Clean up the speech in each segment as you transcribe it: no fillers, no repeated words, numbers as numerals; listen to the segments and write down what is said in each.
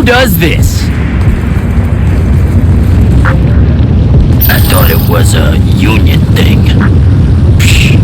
does this? I thought it was a union thing. Psh.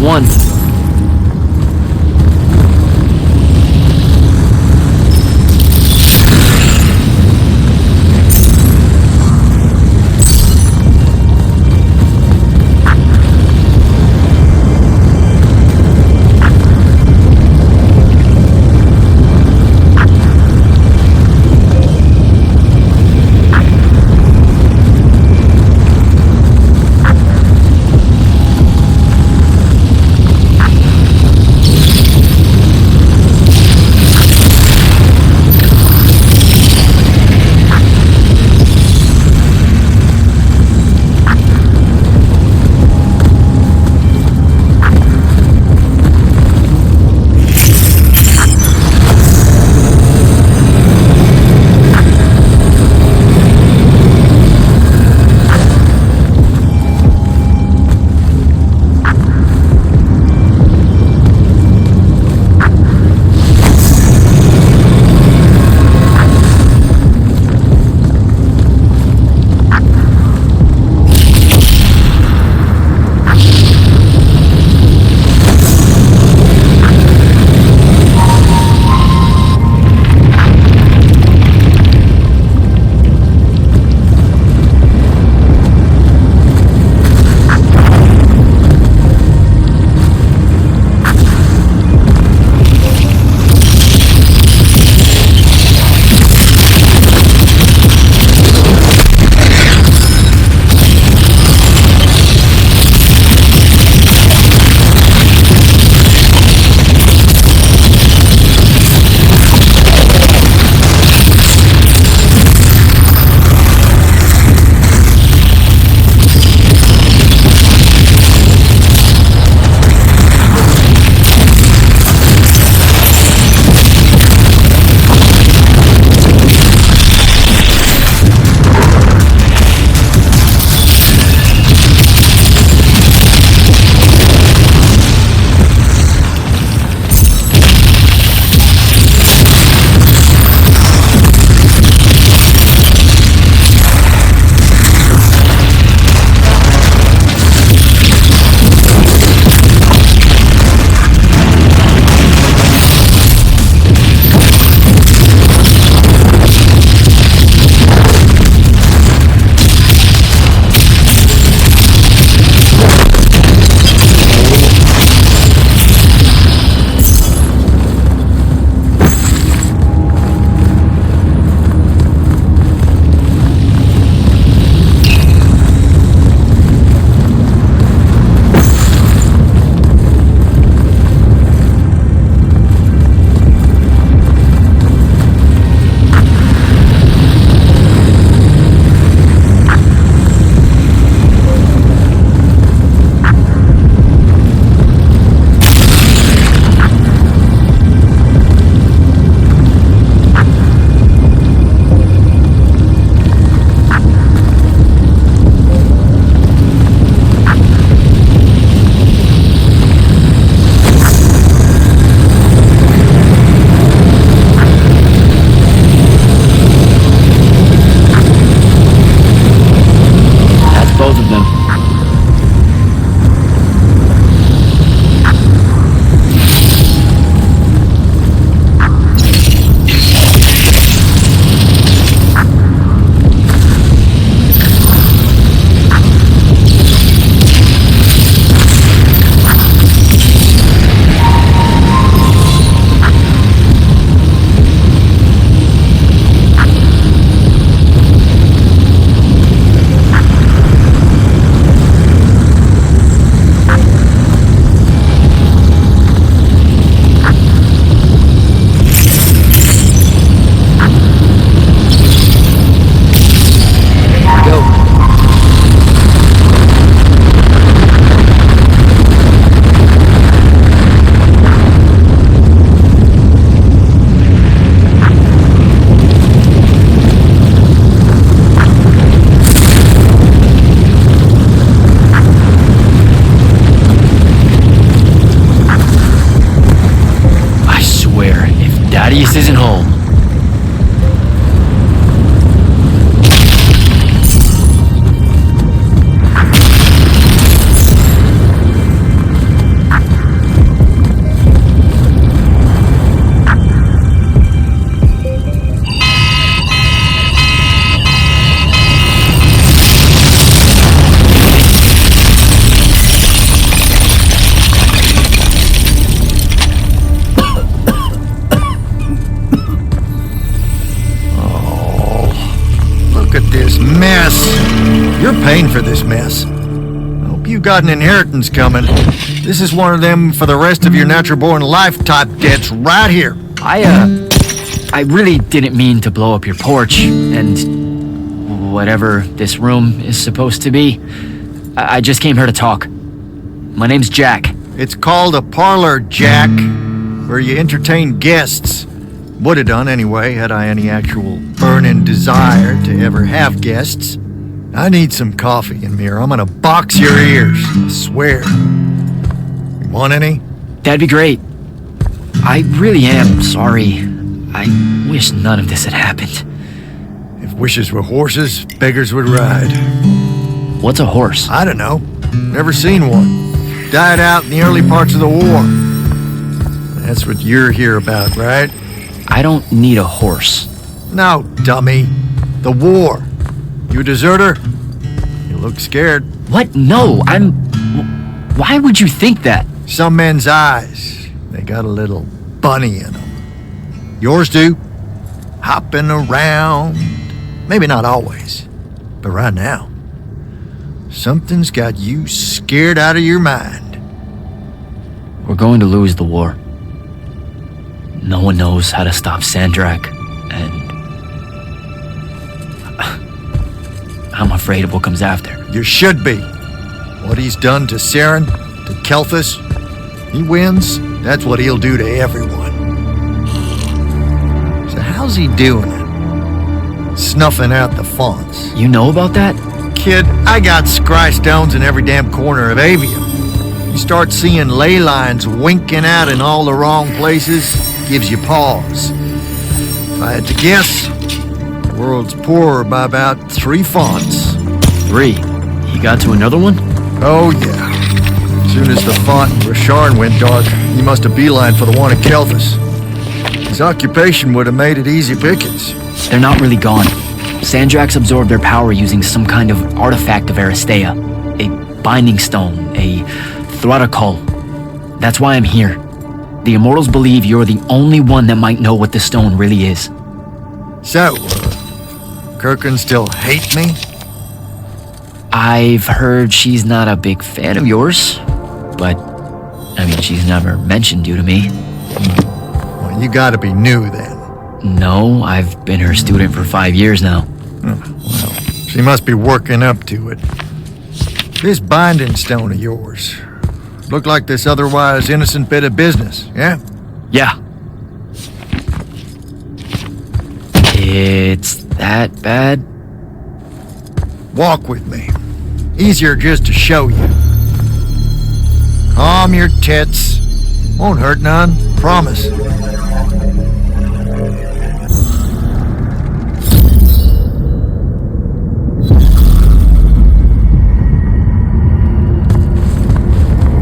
one. Thaddeus isn't home. this mess. I hope you got an inheritance coming. This is one of them for the rest of your natural-born life type debts right here. I really didn't mean to blow up your porch and whatever this room is supposed to be. I just came here to talk. My name's Jack. It's called a parlor, Jack, where you entertain guests. Would have done anyway, had I any actual burning desire to ever have guests. I need some coffee in here. I'm gonna box your ears, I swear. You want any? That'd be great. I really am sorry. I wish none of this had happened. If wishes were horses, beggars would ride. What's a horse? I don't know. Never seen one. Died out in the early parts of the war. That's what you're here about, right? I don't need a horse. No, dummy. The war. You a deserter? You look scared. What? No, Why would you think that? Some men's eyes, they got a little bunny in them. Yours do. Hopping around. Maybe not always, but right now. Something's got you scared out of your mind. We're going to lose the war. No one knows how to stop Sandrak, and I'm afraid of what comes after. You should be. What he's done to Saren, to Kelthus, he wins, that's what he'll do to everyone. So how's he doing it? Snuffing out the fonts. You know about that? Kid, I got scry stones in every damn corner of Aveum. You start seeing ley lines winking out in all the wrong places, gives you pause. If I had to guess, the world's poorer by about 3 fonts. 3? He got to another one? Oh yeah. As soon as the font in Rasharn went dark, he must have beelined for the one at Kelthus. His occupation would have made it easy pickings. They're not really gone. Sandraks absorbed their power using some kind of artifact of Aristea. A binding stone, a Throttacol. That's why I'm here. The Immortals believe you're the only one that might know what the stone really is. So, Kirkin still hate me? I've heard she's not a big fan of yours, but, I mean, she's never mentioned you to me. Well, you gotta be new then. No, I've been her student for 5 years now. Well, she must be working up to it. This binding stone of yours, look like this otherwise innocent bit of business, yeah? Yeah. It's that bad? Walk with me. Easier just to show you. Calm your tits. Won't hurt none, promise.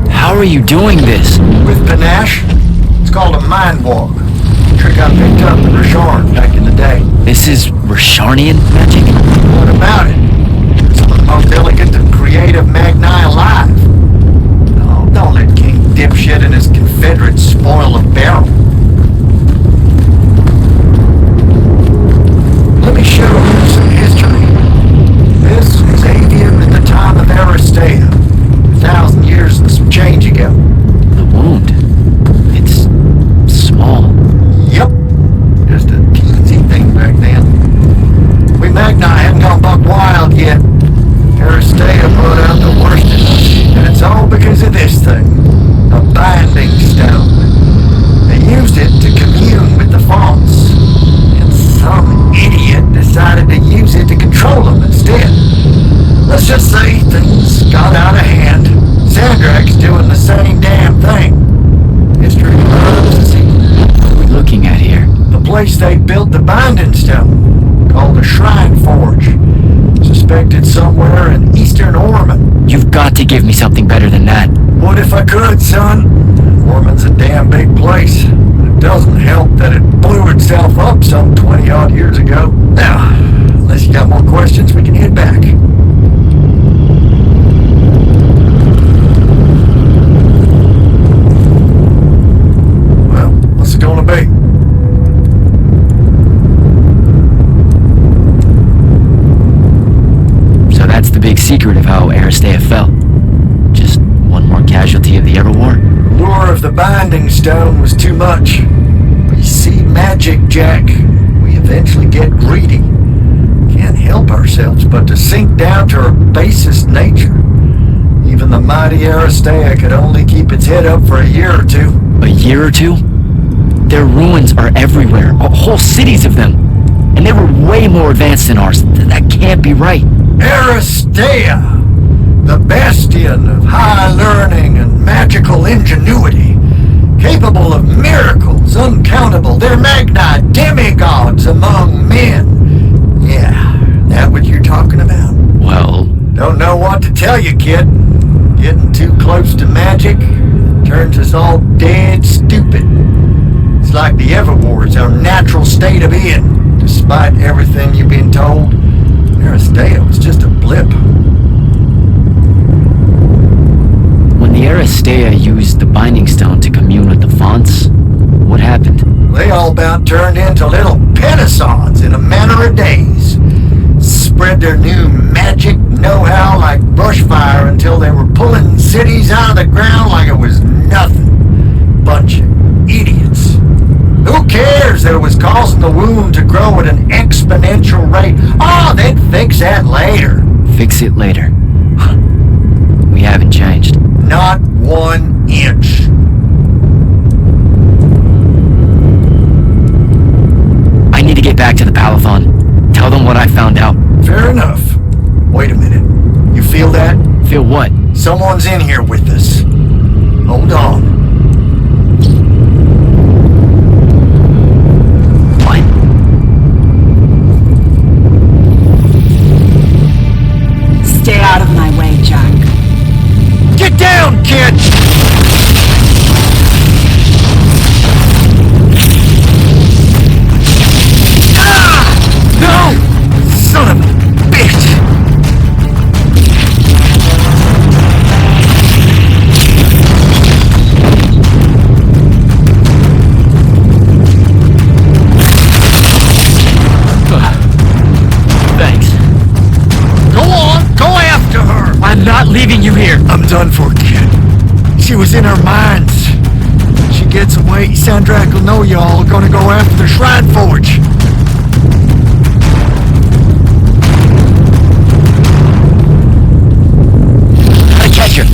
How are you doing this? With panache, it's called a mind walk. Trick I picked up in Rasharn back in the day. This is Rasharnian magic? What about it? Some of the most elegant and creative Magni alive. Oh, don't let King Dipshit and his Confederates spoil the barrel. Let me show you some history. This is Aveum at the time of Aristea. 1,000 years and some change ago. The wound. It's small. Yep. Just a teensy thing back then. We Magni hadn't gone buck wild yet. Aristea put out the worst in us. And it's all because of this thing. A binding stone. They used it to commune with the fonts. And some idiot decided to use it to control them instead. Let's just say things got out of hand. Sandrak's doing the same damn thing. History loves to see. What are we looking at here? The place they built the binding stone, called the Shrine Forge. Suspected somewhere in eastern Orman. You've got to give me something better than that. What if I could, son? Orman's a damn big place. It doesn't help that it blew itself up some 20-odd years ago. Now, unless you got more questions, we can head back. Gonna be. So that's the big secret of how allure of the binding stone was too much. We see magic, Jack. We eventually get greedy. Can't help ourselves but to sink down to our basest nature. Even the mighty Aristea could only keep its head up for a year or two. A year or two? Their ruins are everywhere, whole cities of them. And they were way more advanced than ours. That can't be right. Aristea, the bastion of high learning and magical ingenuity, capable of miracles uncountable. They're magni demigods among men. Yeah, that what you're talking about? Well... Don't know what to tell you, kid. Getting too close to magic turns us all dead stupid. It's like the Everwar's our natural state of being. Despite everything you've been told, Aristea was just a blip. When the Aristea used the Binding Stone to commune with the fonts, what happened? They all about turned into little pentasauds in a matter of days. Spread their new magic know-how like brushfire until they were pulling cities out of the ground like it was nothing. Bunch of idiots. Who cares that it was causing the wound to grow at an exponential rate? Oh, they'd fix that later. Fix it later. We haven't changed. Not 1 inch. I need to get back to the Palathon. Tell them what I found out. Fair enough. Wait a minute. You feel that? Feel what? Someone's in here with us. Hold on. What? Stay out of my way, Jack. Get down, kid! Ah! No! Son of a bitch! Thanks. Go on! Go after her! I'm not leaving you here. I'm done for, kid. She was in our minds. She gets away, Sandrak will know y'all are gonna go after the Shrine Forge. Gotta catch her.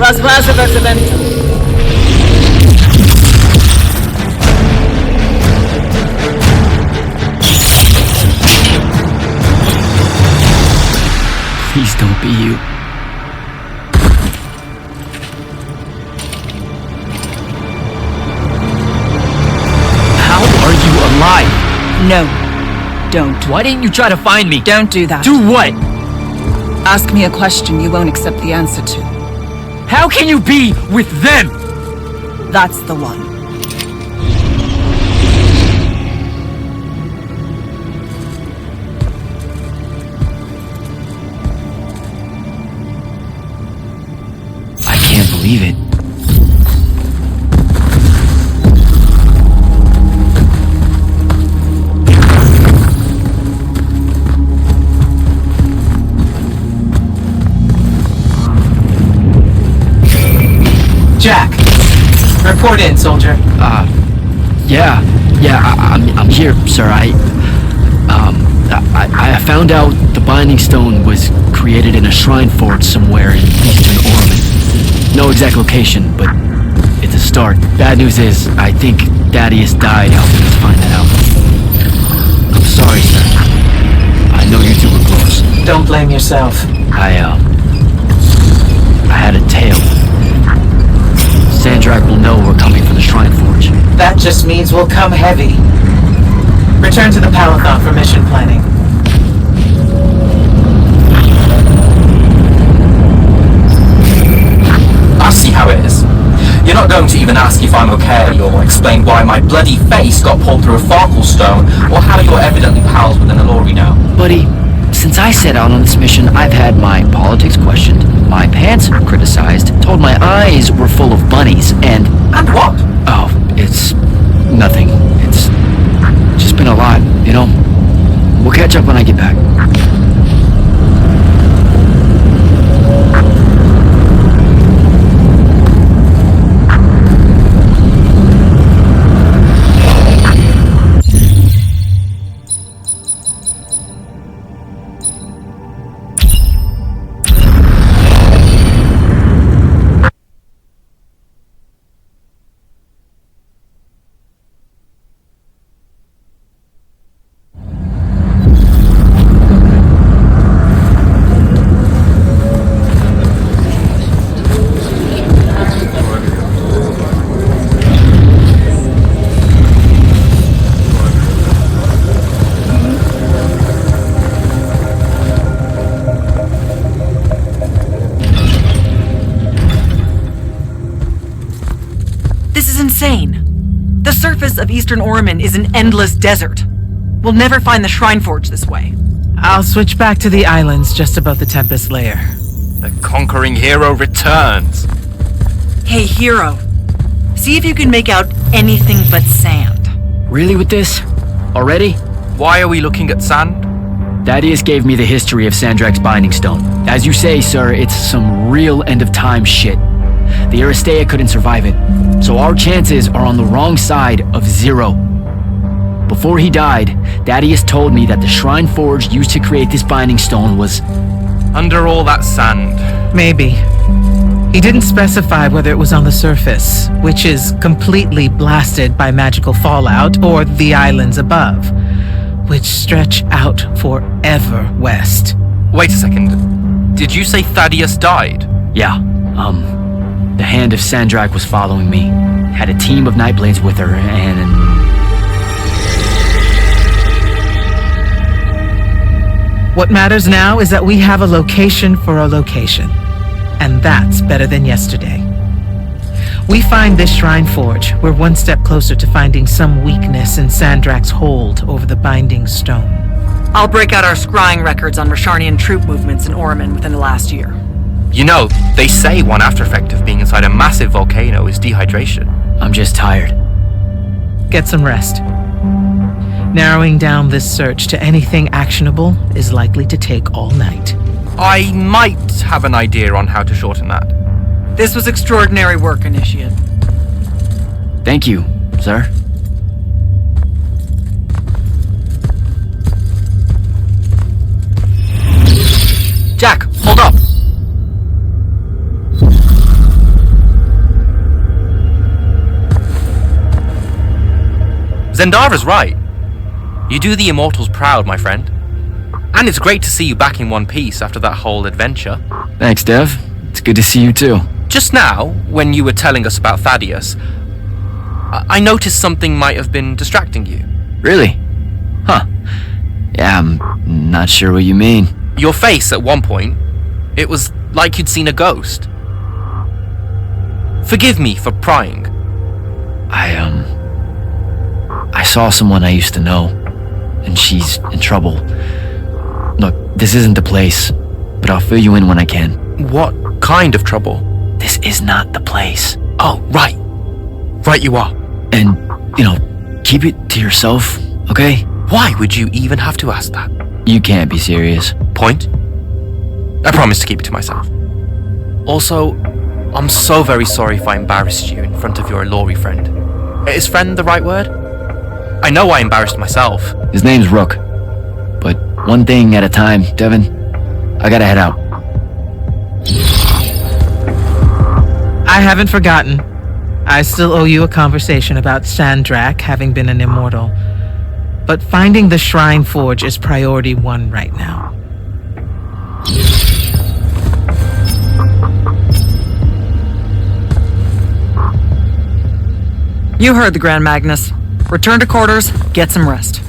Was event? Please don't be you. How are you alive? No. Don't. Why didn't you try to find me? Don't do that. Do what? Ask me a question you won't accept the answer to. How can you be with them? That's the one. I can't believe it. Jack, report in, soldier. I'm here, sir. I found out the Binding Stone was created in a shrine forge somewhere in eastern Orman. No exact location, but it's a start. Bad news is, I think Thaddeus died helping us find that out. I'm sorry, sir. I know you two were close. Don't blame yourself. I had a tale. Sandrak will know we're coming for the Shrine Forge. That just means we'll come heavy. Return to the Palathon for mission planning. I see how it is. You're not going to even ask if I'm okay, or explain why my bloody face got pulled through a Farkle stone, or how you're evidently pals with an Alori now. Buddy, since I set out on this mission, I've had my politics questioned, my pants criticized, told my eyes were full of bunnies, and... And what? Oh, it's... nothing. It's just been a lot, you know? We'll catch up when I get back. Insane. The surface of Eastern Orman is an endless desert. We'll never find the Shrine Forge this way. I'll switch back to the islands just above the Tempest Lair. The conquering hero returns. Hey, hero. See if you can make out anything but sand. Really with this? Already? Why are we looking at sand? Thaddeus gave me the history of Sandrak's Binding Stone. As you say, sir, it's some real end-of-time shit. The Aristea couldn't survive it, so our chances are on the wrong side of 0. Before he died, Thaddeus told me that the Shrine Forge used to create this Binding Stone was... under all that sand. Maybe. He didn't specify whether it was on the surface, which is completely blasted by magical fallout, or the islands above, which stretch out forever west. Wait a second. Did you say Thaddeus died? Yeah, the Hand of Sandrak was following me. Had a team of Nightblades with her, and... What matters now is that we have a location for a location. And that's better than yesterday. We find this Shrine Forge, we're one step closer to finding some weakness in Sandrak's hold over the Binding Stone. I'll break out our scrying records on Rasharnian troop movements in Orman within the last year. You know, they say one after effect of being inside a massive volcano is dehydration. I'm just tired. Get some rest. Narrowing down this search to anything actionable is likely to take all night. I might have an idea on how to shorten that. This was extraordinary work, Initiate. Thank you, sir. Jack, hold up! Zendara's right. You do the Immortals proud, my friend. And it's great to see you back in one piece after that whole adventure. Thanks, Dev. It's good to see you too. Just now, when you were telling us about Thaddeus, I noticed something might have been distracting you. Really? Huh. Yeah, I'm not sure what you mean. Your face at one point, it was like you'd seen a ghost. Forgive me for prying. I saw someone I used to know, and she's in trouble. Look, this isn't the place, but I'll fill you in when I can. What kind of trouble? This is not the place. Oh, right. Right you are. And, keep it to yourself, okay? Why would you even have to ask that? You can't be serious. Point? I promise to keep it to myself. Also, I'm so very sorry if I embarrassed you in front of your Ilori friend. Is friend the right word? I know I embarrassed myself. His name's Rook. But one thing at a time, Devin. I gotta head out. I haven't forgotten. I still owe you a conversation about Sandrak having been an immortal. But finding the Shrine Forge is priority 1 right now. You heard the Grand Magnus. Return to quarters, get some rest.